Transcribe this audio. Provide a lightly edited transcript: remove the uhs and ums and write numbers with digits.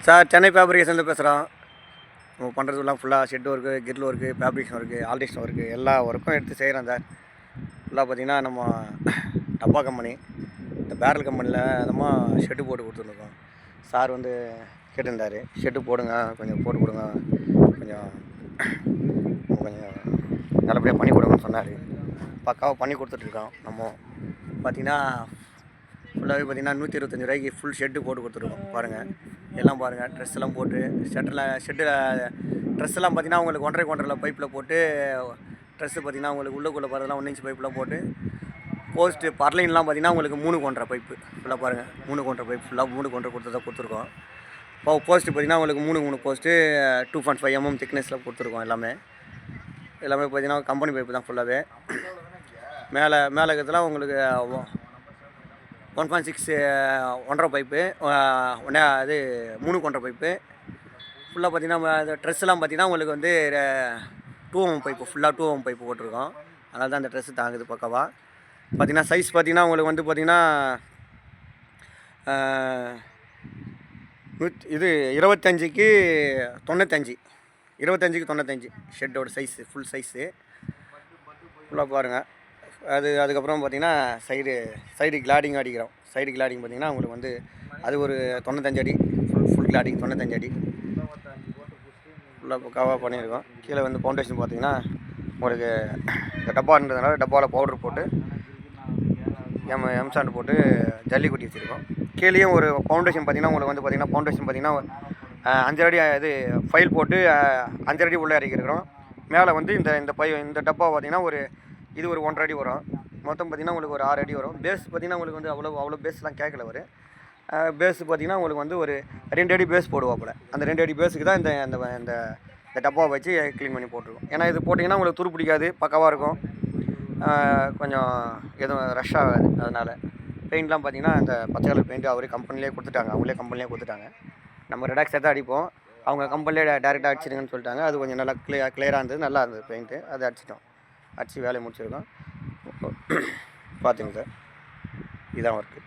Sir Chennai ஃபேப்ரிகேஷன்லேருந்து பேசுகிறோம். நம்ம பண்ணுறதுலாம் ஃபுல்லாக shed work, grill work, fabrication work, alteration work எல்லா ஒர்க்கும் எடுத்து செய்கிறோம் சார். ஃபுல்லாக பார்த்திங்கன்னா நம்ம டப்பா கம்பெனி, இந்த பேரல் கம்பெனியில் நம்ம ஷெட்டு போட்டு கொடுத்துருக்கோம். சார் வந்து கேட்டிருந்தார், ஷெட்டு போடுங்க, கொஞ்சம் போட்டு கொடுங்க, கொஞ்சம் கொஞ்சம் நல்லபடியாக பண்ணி கொடுங்கன்னு சொன்னார். பக்காவாக பண்ணி கொடுத்துட்ருக்கோம். நம்ம பார்த்திங்கன்னா ஃபுல்லாகவே பார்த்திங்கன்னா 125 ரூபாய்க்கு ஃபுல் ஷெட்டு போட்டு கொடுத்துருக்கோம். பாருங்கள், எல்லாம் பாருங்கள், ட்ரெஸ் எல்லாம் போட்டு ஷெட்டில் ட்ரெஸ் எல்லாம் பார்த்திங்கன்னா உங்களுக்கு 1.5 பைப்பில் போட்டு ட்ரெஸ்ஸு பார்த்திங்கன்னா உங்களுக்கு உள்ளுக்குள்ளே போகிறதெல்லாம் 1 இன்ச் பைப்பில் போட்டு போஸ்ட்டு பர்லைன்லாம் பார்த்திங்கன்னா உங்களுக்கு 3.25 பைப்பு ஃபுல்லாக பாருங்கள், 3.25 பைப் ஃபுல்லாக 3.25 கொடுத்துருக்கோம். இப்போ போஸ்ட்டு பார்த்திங்கன்னா உங்களுக்கு 3 போஸ்ட்டு 2.5 mm திக்னஸில் கொடுத்துருக்கோம். எல்லாமே பார்த்திங்கன்னா கம்பெனி பைப்பு தான் ஃபுல்லாகவே. மேலே இருக்கிறதுலாம் உங்களுக்கு 1.6 1.5 பைப்பு, அது 3.25 பைப்பு ஃபுல்லாக பார்த்திங்கன்னா. ட்ரெஸ்ஸெல்லாம் பார்த்திங்கன்னா உங்களுக்கு வந்து 2 mm பைப்பு, ஃபுல்லாக 2 mm பைப்பு போட்டிருக்கோம். அதனால தான் அந்த ட்ரெஸ்ஸு தாங்குது பக்காவாக. பார்த்திங்கன்னா சைஸ் பார்த்திங்கன்னா உங்களுக்கு வந்து பார்த்திங்கன்னா இது 25க்கு 95 ஷெட்டோட சைஸு, ஃபுல் சைஸு ஃபுல்லாக பாருங்கள். அதுக்கப்புறம் பார்த்திங்கன்னா சைடு கிளாடிங் அடிக்கிறோம். சைடு கிளாடிங் பார்த்திங்கன்னா உங்களுக்கு வந்து அது ஒரு 95 அடி, ஃபுல் கிளாடிங் 95 அடி ஃபுல்லாக பக்காவாக பண்ணியிருக்கோம். கீழே வந்து ஃபவுண்டேஷன் பார்த்திங்கன்னா உங்களுக்கு இந்த டப்பான்றதுனால டப்பாவில் பவுட்ரு போட்டு எம்சாண்ட் போட்டு ஜல்லி கொட்டி வச்சுருக்கோம். கீழேயும் ஒரு ஃபவுண்டேஷன் பார்த்திங்கன்னா உங்களுக்கு வந்து பார்த்திங்கன்னா ஃபவுண்டேஷன் பார்த்திங்கன்னா 5 அடி இது ஃபைல் போட்டு 5 அடி உள்ளே இறக்கிருக்கிறோம். மேலே வந்து இந்த டப்பா பார்த்திங்கன்னா இது ஒரு 1.5 அடி வரும். மொத்தம் பார்த்திங்கன்னா உங்களுக்கு ஒரு 6 அடி வரும். பேஸ் பார்த்திங்கன்னா உங்களுக்கு வந்து அவ்வளோ பேஸ்லாம் கேட்கல வரும். பேஸ் பார்த்திங்கன்னா உங்களுக்கு வந்து ஒரு 2 அடி பேஸ் போடுவாப்பில். அந்த 2 அடி பேஸுக்கு தான் இந்த டப்பாவை வச்சு க்ளீன் பண்ணி போட்டிருக்கோம். ஏன்னா இது போட்டிங்கன்னா உங்களுக்கு துரு பிடிக்காது, பக்காவாக இருக்கும், கொஞ்சம் எதுவும் ரஷ் ஆகாது. அதனால் பெயிண்ட்லாம் பார்த்திங்கன்னா இந்த பச்சை கலர் பெயிண்ட்டு அவங்களே கம்பெனிலே கொடுத்துட்டாங்க. நம்ம ரிடாக்ஸாக தான் அடிப்போம். அவங்க கம்பெனிலே டேரெக்டாக அடிச்சிடுங்கன்னு சொல்லிட்டாங்க. அது கொஞ்சம் நல்லா கிளியராக இருந்தது, நல்லா இருந்தது பெயிண்ட்டு. அது அடித்து வேலையை முடிச்சிருக்கோம். பார்த்துங்க சார், இதுதான் ஒர்க்கு.